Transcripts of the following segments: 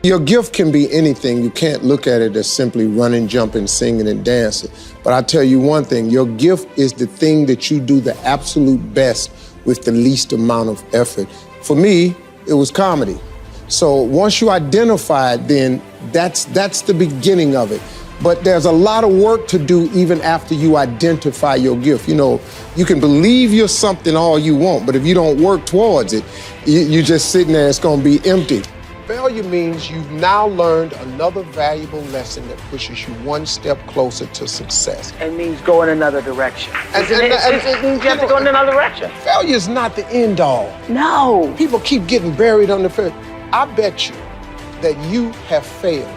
Your gift can be anything. You can't look at it as simply running, jumping, singing, and dancing. But I tell you one thing, your gift is the thing that you do the absolute best with the least amount of effort. For me, it was comedy. So once you identify it, then that's the beginning of it. But there's a lot of work to do even after you identify your gift. You know, you can believe you're something all you want, but if you don't work towards it, you're just sitting there, it's gonna be empty. Failure means you've now learned another valuable lesson that pushes you one step closer to success. It means go in another direction. It means you have to go in another direction. Failure is not the end all. No. People keep getting buried under failure. I bet you that you have failed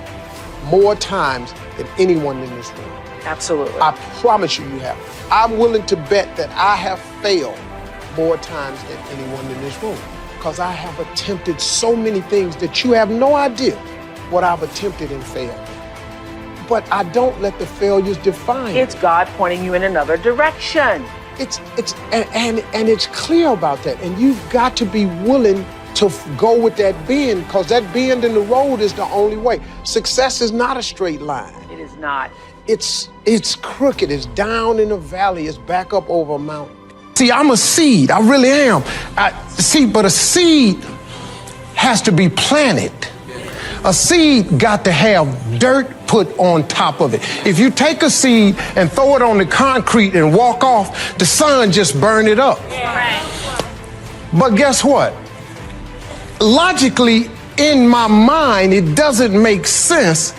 more times than anyone in this room. Absolutely. I promise you have. I'm willing to bet that I have failed more times than anyone in this room, because I have attempted so many things that you have no idea what I've attempted and failed. But I don't let the failures define me. It's God pointing you in another direction. And it's clear about that. And you've got to be willing to go with that bend, because that bend in the road is the only way. Success is not a straight line. It is not. It's crooked, it's down in a valley, it's back up over a mountain. See, I'm a seed, I really am. But a seed has to be planted. A seed got to have dirt put on top of it. If you take a seed and throw it on the concrete and walk off, the sun just burn it up. But guess what? Logically, in my mind, it doesn't make sense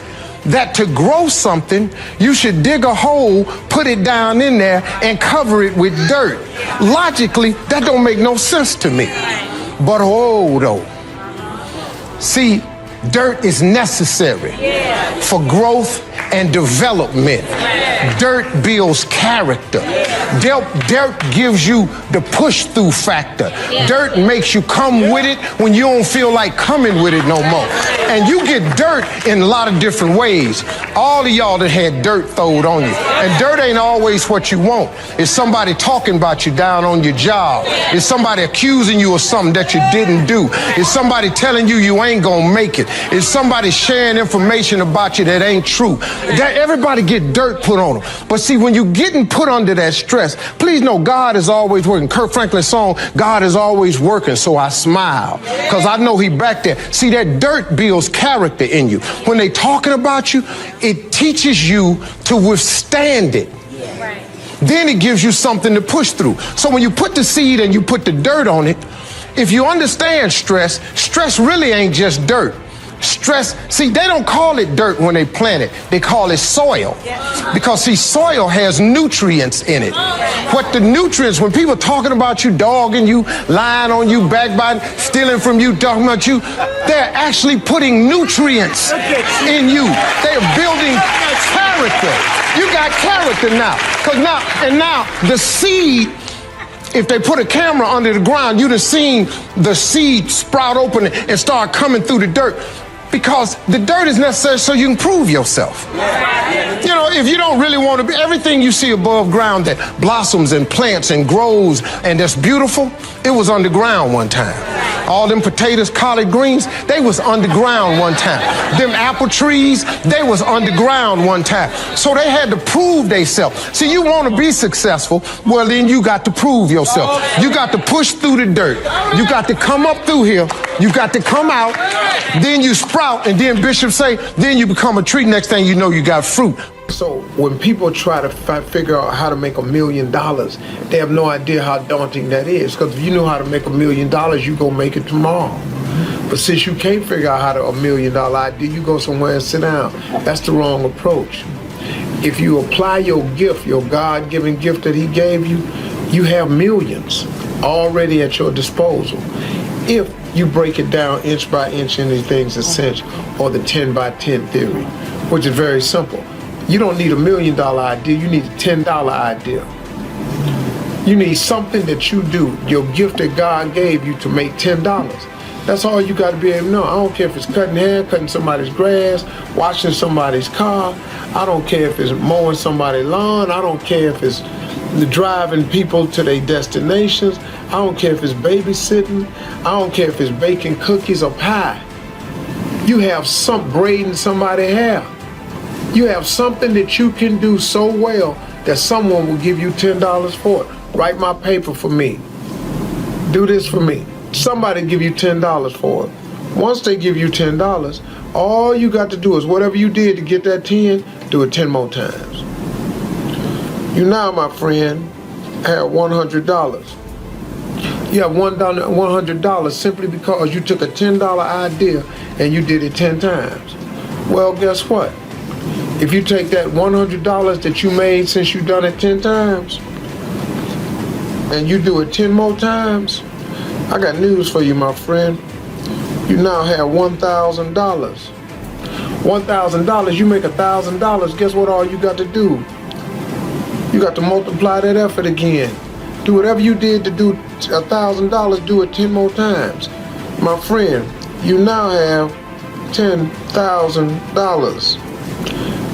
that to grow something, you should dig a hole, put it down in there, and cover it with dirt. Logically, that don't make no sense to me. But though. See, dirt is necessary for growth and development. Dirt builds character. Dirt gives you the push-through factor. Dirt makes you come with it when you don't feel like coming with it no more. And you get dirt in a lot of different ways. All of y'all that had dirt thrown on you. And dirt ain't always what you want. It's somebody talking about you down on your job. It's somebody accusing you of something that you didn't do. It's somebody telling you you ain't gonna make it. It's somebody sharing information about you that ain't true. Everybody get dirt put on them. But see, when you're getting put under that stress, please know God is always working. Kirk Franklin's song, God is always working, so I smile, because I know he back there. See, that dirt builds character in you. When they talking about you, it teaches you to withstand it. Then it gives you something to push through. So when you put the seed and you put the dirt on it, if you understand stress, stress really ain't just dirt. Stress, see, they don't call it dirt when they plant it. They call it soil. Because, see, soil has nutrients in it. What the nutrients, when people talking about you, dogging you, lying on you, backbiting, stealing from you, talking about you, they're actually putting nutrients in you. They're building character. You got character now. Now the seed, if they put a camera under the ground, you'd have seen the seed sprout open and start coming through the dirt. Because the dirt is necessary so you can prove yourself. You know, if you don't really want to be, everything you see above ground that blossoms and plants and grows and that's beautiful, it was underground one time. All them potatoes, collard greens, they was underground one time. Them apple trees, they was underground one time. So they had to prove themselves. See, you want to be successful, well then you got to prove yourself. You got to push through the dirt. You got to come up through here. You got to come out. Then you sprout, and then Bishop say, then you become a tree. Next thing you know, you got fruit. So when people try to figure out how to make $1 million, they have no idea how daunting that is. Because if you know how to make $1 million, you go make it tomorrow. But since you can't figure out how to $1 million idea, you go somewhere and sit down. That's the wrong approach. If you apply your gift, your God-given gift that he gave you, you have millions already at your disposal. If you break it down inch by inch into things essential, or the 10 by 10 theory, which is very simple. You don't need $1 million idea, you need a $10 idea. You need something that you do, your gift that God gave you, to make $10. That's all you got to be able to know. I don't care if it's cutting hair, cutting somebody's grass, washing somebody's car. I don't care if it's mowing somebody's lawn. I don't care if it's driving people to their destinations. I don't care if it's babysitting. I don't care if it's baking cookies or pie. You have some braiding somebody's hair. You have something that you can do so well that someone will give you $10 for it. Write my paper for me. Do this for me. Somebody give you $10 for it. Once they give you $10, all you got to do is whatever you did to get that 10, do it 10 more times. You now, my friend, have $100. You have $100 simply because you took a $10 idea and you did it 10 times. Well, guess what? If you take that $100 that you made since you've done it 10 times and you do it 10 more times, I got news for you, my friend. You now have $1,000. $1,000, you make $1,000, guess what all you got to do? You got to multiply that effort again. Do whatever you did to do $1,000, do it 10 more times. My friend, you now have $10,000.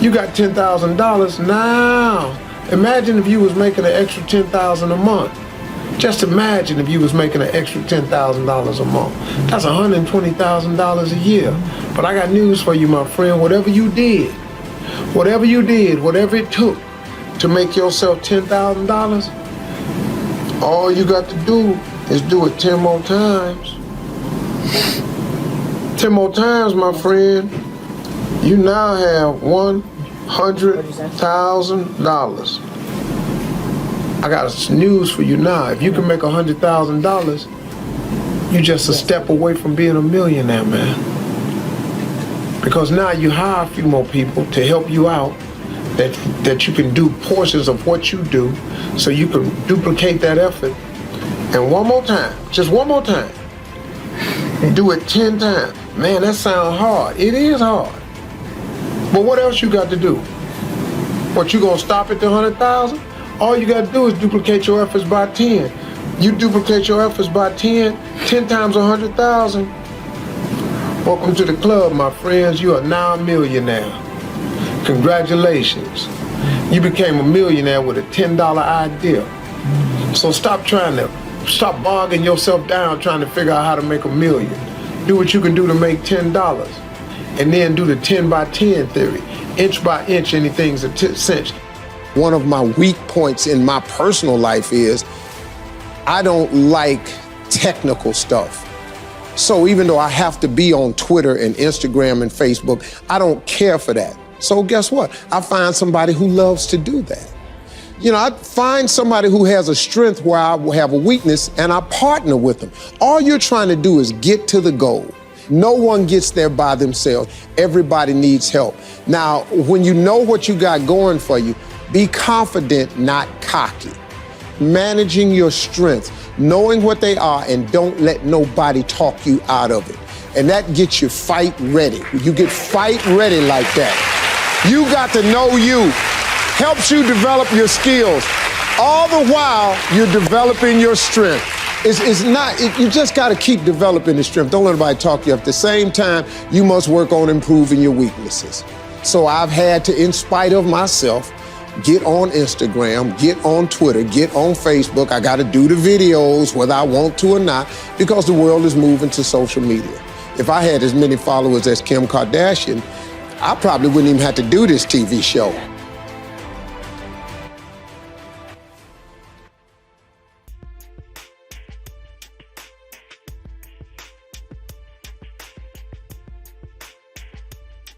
You got $10,000 now. Imagine if you was making an extra $10,000 a month. Just imagine if you was making an extra $10,000 a month. That's $120,000 a year. But I got news for you, my friend. Whatever you did, whatever it took to make yourself $10,000, all you got to do is do it 10 more times. 10 more times, my friend. You now have $100,000. I got news for you now. If you can make $100,000, you're just a step away from being a millionaire, man. Because now you hire a few more people to help you out, that you can do portions of what you do, so you can duplicate that effort. And one more time, just one more time, do it 10 times. Man, that sounds hard. It is hard. But what else you got to do? What, you gonna stop at the 100,000? All you got to do is duplicate your efforts by 10. You duplicate your efforts by 10 times 100,000. Welcome to the club, my friends. You are now a millionaire. Congratulations. You became a millionaire with a $10 idea. So stop bogging yourself down trying to figure out how to make $1 million. Do what you can do to make $10. And then do the 10 by 10 theory. Inch by inch, anything's a cinch. One of my weak points in my personal life is I don't like technical stuff. So even though I have to be on Twitter and Instagram and Facebook, I don't care for that. So guess what? I find somebody who loves to do that. You know, I find somebody who has a strength where I have a weakness and I partner with them. All you're trying to do is get to the goal. No one gets there by themselves. Everybody needs help. Now, when you know what you got going for you, be confident, not cocky. Managing your strengths, knowing what they are, and don't let nobody talk you out of it. And that gets you fight ready. You get fight ready like that. You got to know you. Helps you develop your skills. All the while, you're developing your strength. You just got to keep developing the strength. Don't let anybody talk you up. At the same time, you must work on improving your weaknesses. So I've had to, in spite of myself, get on Instagram, get on Twitter, get on Facebook. I got to do the videos whether I want to or not because the world is moving to social media. If I had as many followers as Kim Kardashian, I probably wouldn't even have to do this TV show.